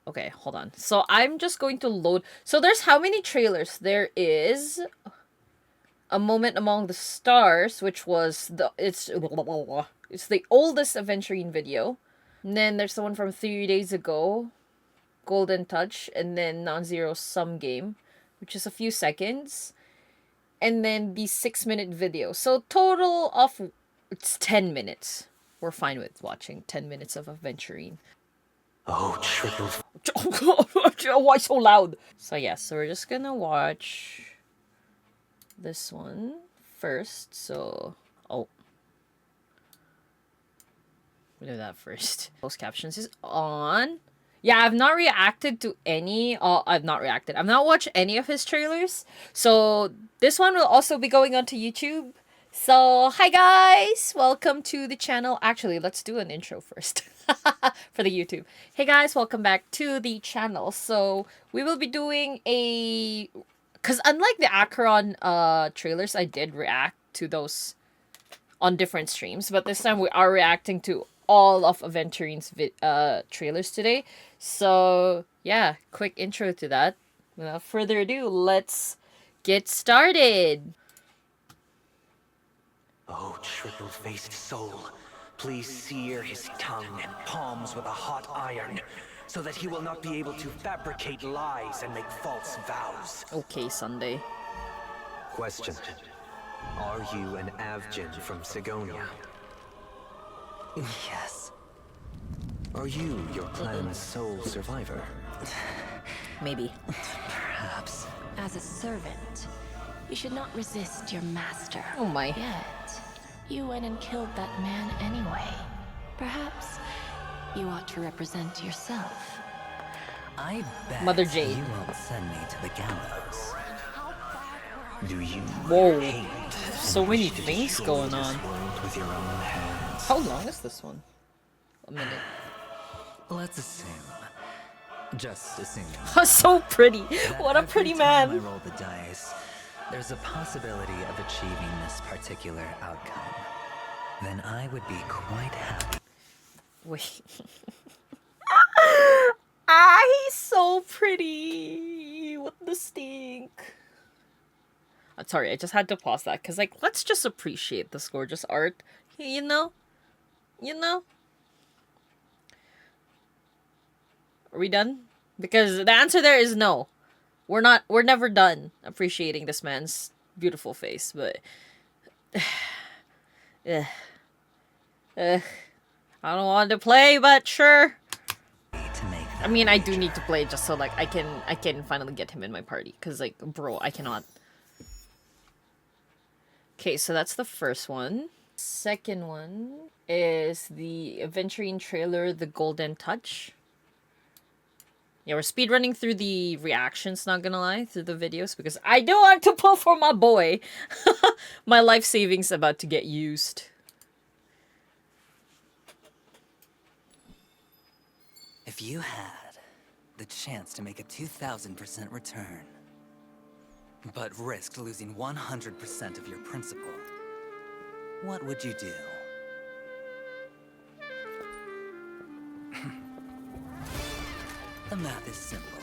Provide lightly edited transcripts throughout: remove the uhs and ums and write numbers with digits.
Okay, hold on. So I'm just going to load. So there's how many trailers? There is A Moment Among the Stars, which was it's the oldest Aventurine video. And then there's the one from 3 days ago, Golden Touch, and then Non-Zero Sum Game, which is a few seconds. And then the 6-minute video. So total of it's 10 minutes. We're fine with watching 10 minutes of Aventurine. Oh, triple. Why so loud? So yeah, so we're just gonna watch this one first. So we'll do that first. Closed captions is on. Yeah, I've not reacted to any. I've not watched any of his trailers. So this one will also be going onto YouTube. So hi guys, welcome to the channel. Actually, let's do an intro first for the YouTube. Hey guys, welcome back to the channel. So we will be doing because unlike the Acheron trailers, I did react to those on different streams, but this time we are reacting to all of Aventurine's trailers today. So yeah, quick intro to that. Without further ado, let's get started. Oh, triple-faced soul, please sear his tongue and palms with a hot iron, so that he will not be able to fabricate lies and make false vows. Okay, Sunday. Question. Are you an Avgin from Sigonia? Yes. Are you your clan's sole survivor? Maybe. Perhaps. As a servant, you should not resist your master. Oh my. Yet, you went and killed that man anyway. Perhaps you ought to represent yourself. I bet Mother Jade. you won't send me to the gallows. Do you Whoa. hate So and many wish to things destroy going this on. world with your own hands? How long is this one? A minute. Let's assume. Just assuming. So pretty. that What a every pretty time man. I roll the dice, there's a possibility of achieving this particular outcome. Then I would be quite happy. Wait. He's so pretty. What the stink. Sorry, I just had to pause that because, like, let's just appreciate this gorgeous art. You know? You know? Are we done? Because the answer there is no. We're never done appreciating this man's beautiful face, but I don't want to play, but sure. To make that I mean, I do need to play just so like I can finally get him in my party, cuz like bro, I cannot. Okay, so that's the first one. Second one is the Aventurine trailer, The Golden Touch. Yeah, we're speedrunning through the reactions, not gonna lie, through the videos, because I do want to pull for my boy. My life savings about to get used. If you had the chance to make a 2,000% return, but risked losing 100% of your principal, what would you do? The math is simple.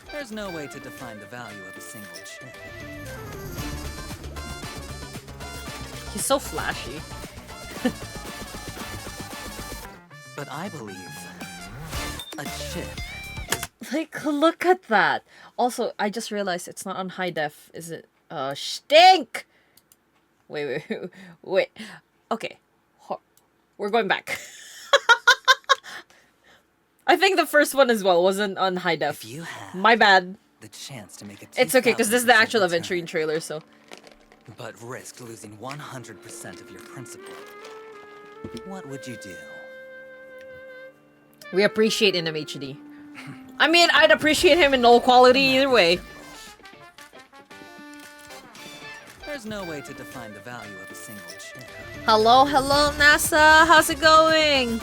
There's no way to define the value of a single chip. He's so flashy. But I believe a chip is Like, look at that. Also, I just realized it's not on high def, is it? Stink! Wait. Okay. We're going back. I think the first one as well wasn't on high def. if you had My bad. the chance to make a It's okay, because this is the 2,000% actual return, Aventurine trailer, so... but risked losing 100% of your principal, what would you do? We appreciate in HD. I mean, I'd appreciate him in low quality either way. There's no way to define the value of a single chip. Hello, NASA. How's it going?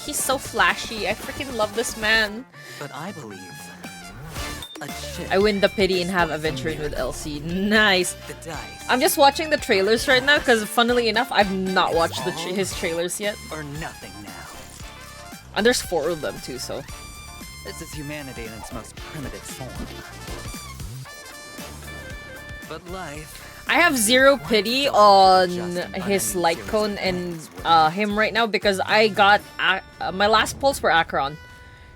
He's so flashy. I freaking love this man. But I believe a chip I win the pity and is have worth Aventurine more. with LC. Nice. The dice I'm just watching the trailers right now because, funnily enough, I've not watched his trailers yet. or nothing now. And there's 4 of them too, so. This is humanity in its most primitive form. But life... I have zero pity on his light cone and him right now because I got my last pulls for Acheron.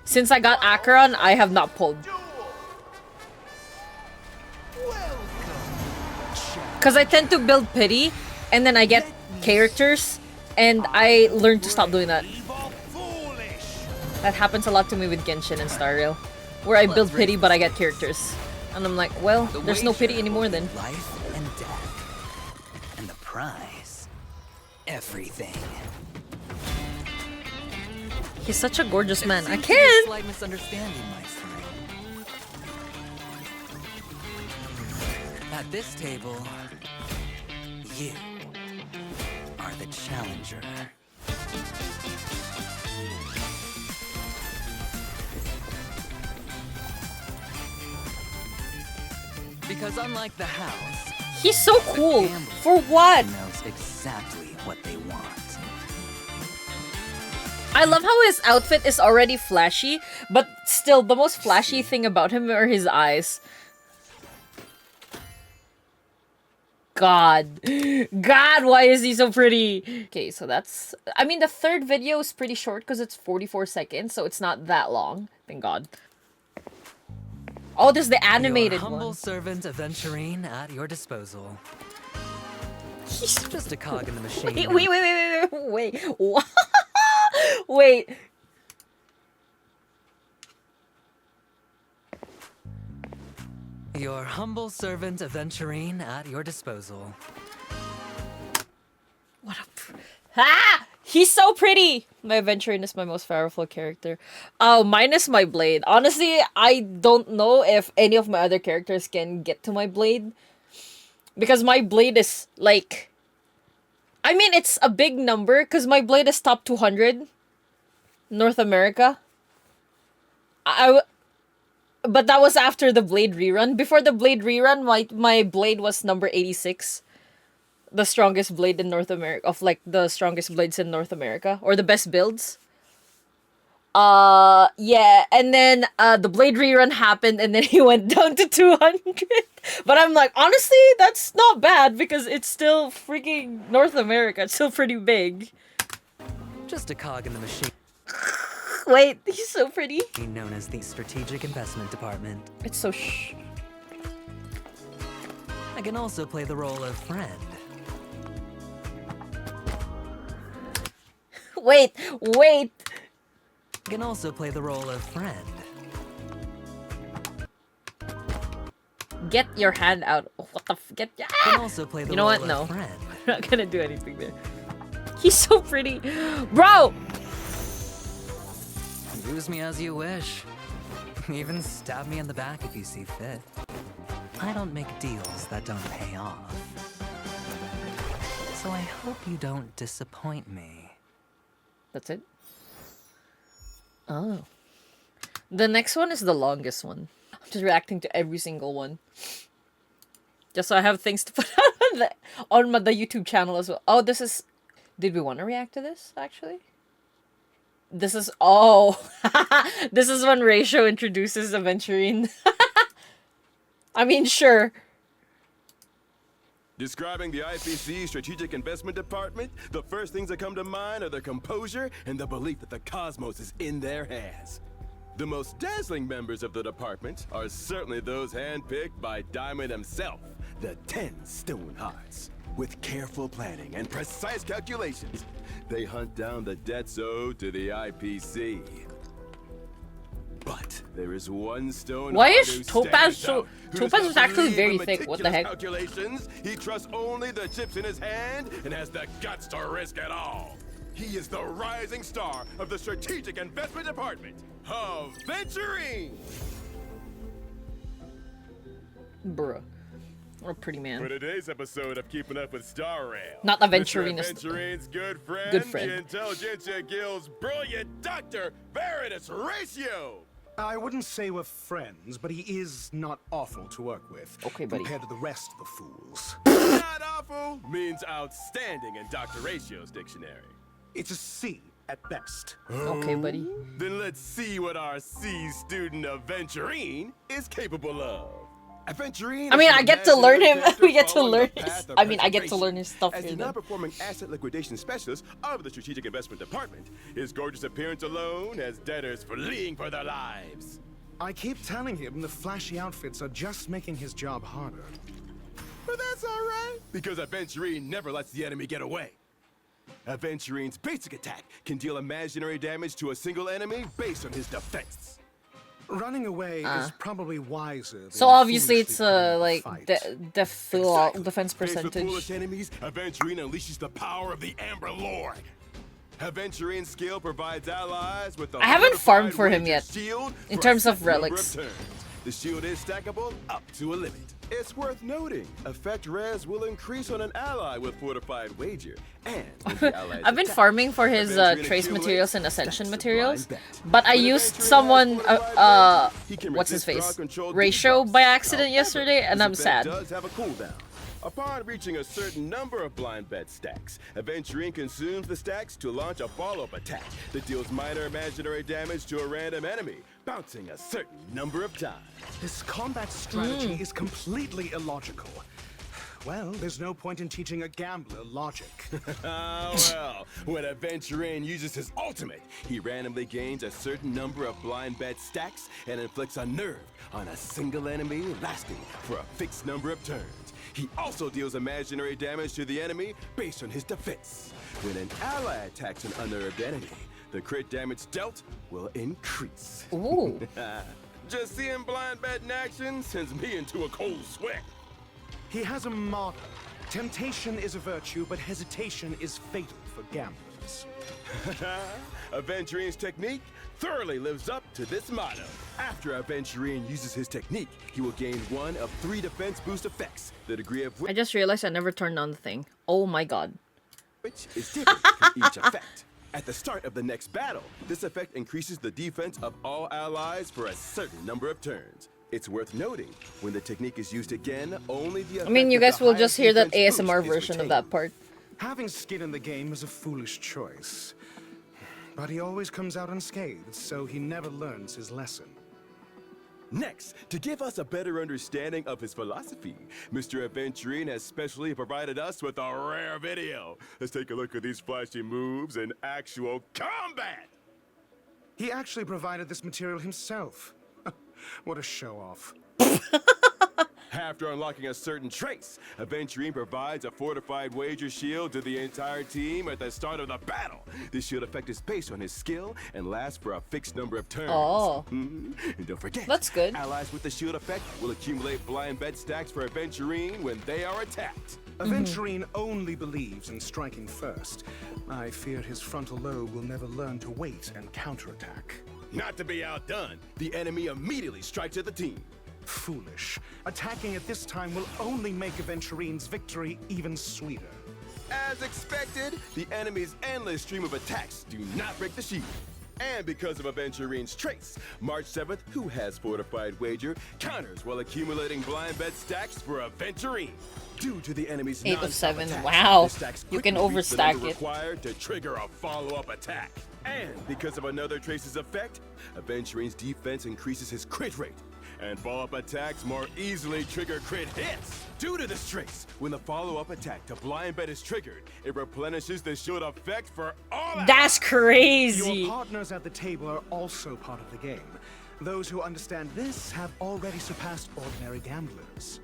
Since I got Acheron, I have not pulled. Because I tend to build pity and then I get characters and I learned to stop doing that. That happens a lot to me with Genshin and Star Rail, where I build pity but I get characters. And I'm like, well, there's no pity anymore then. Life and death. And the prize. Everything. He's such a gorgeous man. I Seems to be a can't! slight misunderstanding, my friend. At this table, you are the challenger. Because unlike the house, He's so cool. gambler For what? knows exactly what they want. I love how his outfit is already flashy, but still, the most flashy thing about him are his eyes. God. God, why is he so pretty? Okay, so that's... I mean, the third video is pretty short because it's 44 seconds, so it's not that long. Thank God. Oh, there's the animated Your humble one. servant Aventurine at your disposal. He's Just a cog in the machine. wait. What? Wait. Your humble servant Aventurine at your disposal. What a... Ah! He's so pretty! My Aventurine is my most powerful character. Oh, minus my blade. Honestly, I don't know if any of my other characters can get to my blade. Because my blade is, like... I mean, it's a big number, because my blade is top 200. North America. But that was after the blade rerun. Before the blade rerun, my blade was number 86. The strongest blade in North America, of like the strongest blades in North America, or the best builds. Yeah, and then the blade rerun happened and then he went down to 200. But I'm like, honestly, that's not bad because it's still freaking North America. It's still pretty big. Just a cog in the machine Wait, he's so pretty. known as the Strategic Investment Department. It's so shh. I can also play the role of friend. Wait. I can also play the role of friend. Get your hand out. What the f- get I can ah! also play the You know role what? No. of friend. I'm not gonna do anything there. He's so pretty. Bro! Use me as you wish. Even stab me in the back if you see fit. I don't make deals that don't pay off. So I hope you don't disappoint me. That's it? Oh. The next one is the longest one. I'm just reacting to every single one. Just so I have things to put out on the YouTube channel as well. Oh, this is... Did we want to react to this, actually? This is... Oh! This is when Ratio introduces Aventurine. I mean, sure. Describing the IPC Strategic Investment Department, the first things that come to mind are their composure and the belief that the cosmos is in their hands. The most dazzling members of the department are certainly those handpicked by Diamond himself, the 10 Stone Hearts. With careful planning and precise calculations, they hunt down the debts owed to the IPC. But there is one stone. Why heart is who Topaz stands so- out, who Topaz does is not actually believe very in thick, what the heck? Calculations. He trusts only the chips in his hand and has the guts to risk it all. He is the rising star of the Strategic Investment Department, Aventurine. Bruh. What a pretty For man. today's episode of Keeping Up with Star Rail, Not Aventurine, Mr. it's- Aventurine's good friend, Good friend. the Intelligentsia Guild's brilliant Dr. Veritas Ratio. I wouldn't say we're friends, but he is not awful to work with. Okay, buddy. Compared to the rest of the fools. Not awful means outstanding in Dr. Ratio's dictionary. It's a C. at best. Okay, buddy. Then let's see what our C student Aventurine is capable of. Aventurine. I mean, is I an get to learn him. imaginary We get to following learn the his. path of I mean, I get to learn his stuff As here. the Then. non-performing asset liquidation specialist of the Strategic Investment Department, his gorgeous appearance alone has debtors fleeing for their lives. I keep telling him the flashy outfits are just making his job harder. But that's all right, because Aventurine never lets the enemy get away. Aventurine's basic attack can deal imaginary damage to a single enemy based on his defense. Running away is probably wiser than So obviously it's foolishly putting up a like fight. defense Faced with percentage. foolish enemies, Aventurine unleashes the power of the Amber Lord. Aventurine's skill provides allies with the I haven't farmed fortified for him wager yet, shield in for a terms of set number relics. turns. The shield is stackable up to a limit. It's worth noting, effect res will increase on an ally with fortified wager, and when the allies I've been attack, farming for his Aventurine trace accumulates materials and stacks ascension of materials, blind bet. but I When used Aventurine has someone fortified wager, he can what's his resist face draw-controlled ratio debuffs. by accident However, yesterday, and this I'm effect sad. does have a cooldown. Upon reaching a certain number of blind bet stacks, Aventurine consumes the stacks to launch a follow-up attack that deals minor imaginary damage to a random enemy, bouncing a certain number of times. This combat strategy is completely illogical. Well, there's no point in teaching a gambler logic. Oh well, when Aventurine uses his ultimate, he randomly gains a certain number of blind bet stacks and inflicts a nerve on a single enemy lasting for a fixed number of turns. He also deals imaginary damage to the enemy based on his defense. When an ally attacks an unnerved enemy, the crit damage dealt will increase. Ooh. Just seeing blind bet in action sends me into a cold sweat. He has a motto. Temptation is a virtue, but hesitation is fatal for gamblers. Aventurine's technique thoroughly lives up to this motto. After Aventurine uses his technique, he will gain one of 3 defense boost effects, the degree of I just realized I never turned on the thing. Oh my god. which is different for each effect. At the start of the next battle, this effect increases the defense of all allies for a certain number of turns. It's worth noting, when the technique is used again, only the I mean, you effect guys of the will just highest hear that defense boost ASMR is version of retained. that part. Having skin in the game is a foolish choice. But he always comes out unscathed, so he never learns his lesson. Next, to give us a better understanding of his philosophy, Mr. Aventurine has specially provided us with a rare video. Let's take a look at these flashy moves in actual combat! He actually provided this material himself. What a show-off. After unlocking a certain trace, Aventurine provides a fortified wager shield to the entire team at the start of the battle. This shield effect is based on his skill and lasts for a fixed number of turns. Oh. And don't forget, That's good. allies with the shield effect will accumulate blind bet stacks for Aventurine when they are attacked. Aventurine only believes in striking first. I fear his frontal lobe will never learn to wait and counterattack. Not to be outdone, the enemy immediately strikes at the team. Foolish. Attacking at this time will only make Aventurine's victory even sweeter. As expected, the enemy's endless stream of attacks do not break the shield. And because of Aventurine's trace, March 7th, who has fortified wager, counters while accumulating blind bet stacks for Aventurine. Due to the enemy's 8 of non-stop 7. attacks, Wow. the stacks You can quickly reach the number overstack it. required to trigger a follow-up attack. And because of another trace's effect, Aventurine's defense increases his crit rate. And follow-up attacks more easily trigger crit hits. Due to this trace, when the follow-up attack to blind bet is triggered, it replenishes the shield effect for all That's Your crazy. partners at the table are also part of the game. Those who understand this have already surpassed ordinary gamblers.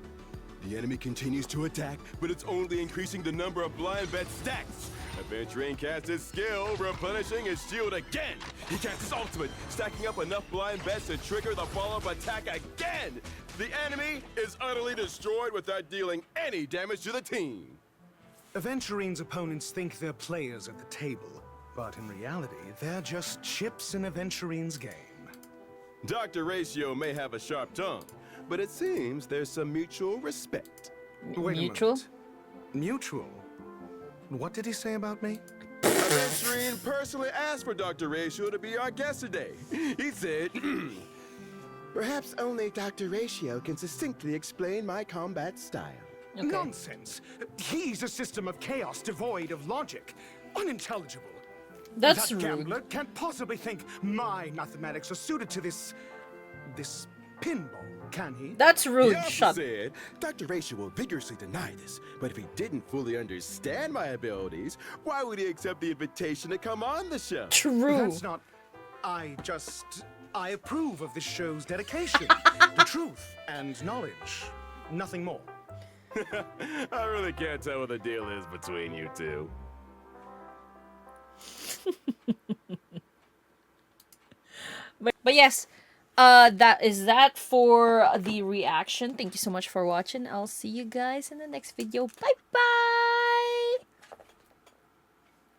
The enemy continues to attack, but it's only increasing the number of blind bet stacks. Aventurine casts his skill, replenishing his shield again. He casts his ultimate, stacking up enough blind bets to trigger the follow-up attack again. The enemy is utterly destroyed without dealing any damage to the team. Aventurine's opponents think they're players at the table, but in reality, they're just chips in Aventurine's game. Dr. Ratio may have a sharp tongue, but it seems there's some mutual respect. Wait a Mutual? moment. Mutual? What did he say about me? Aventurine personally asked for Dr. Ratio to be our guest today. He said, perhaps only Dr. Ratio can succinctly explain my combat style. Okay. Nonsense! He's a system of chaos devoid of logic. Unintelligible. That's that rude. gambler can't possibly think my mathematics are suited to this pinball, can he? That's rude. The Shut. opposite. Dr. Ratio will vigorously deny this, but if he didn't fully understand my abilities, why would he accept the invitation to come on the show? True. That's not... I approve of this show's dedication, the truth and knowledge. Nothing more. I really can't tell what the deal is between you two. But yes, that is that for the reaction. Thank you so much for watching. I'll see you guys in the next video. Bye bye.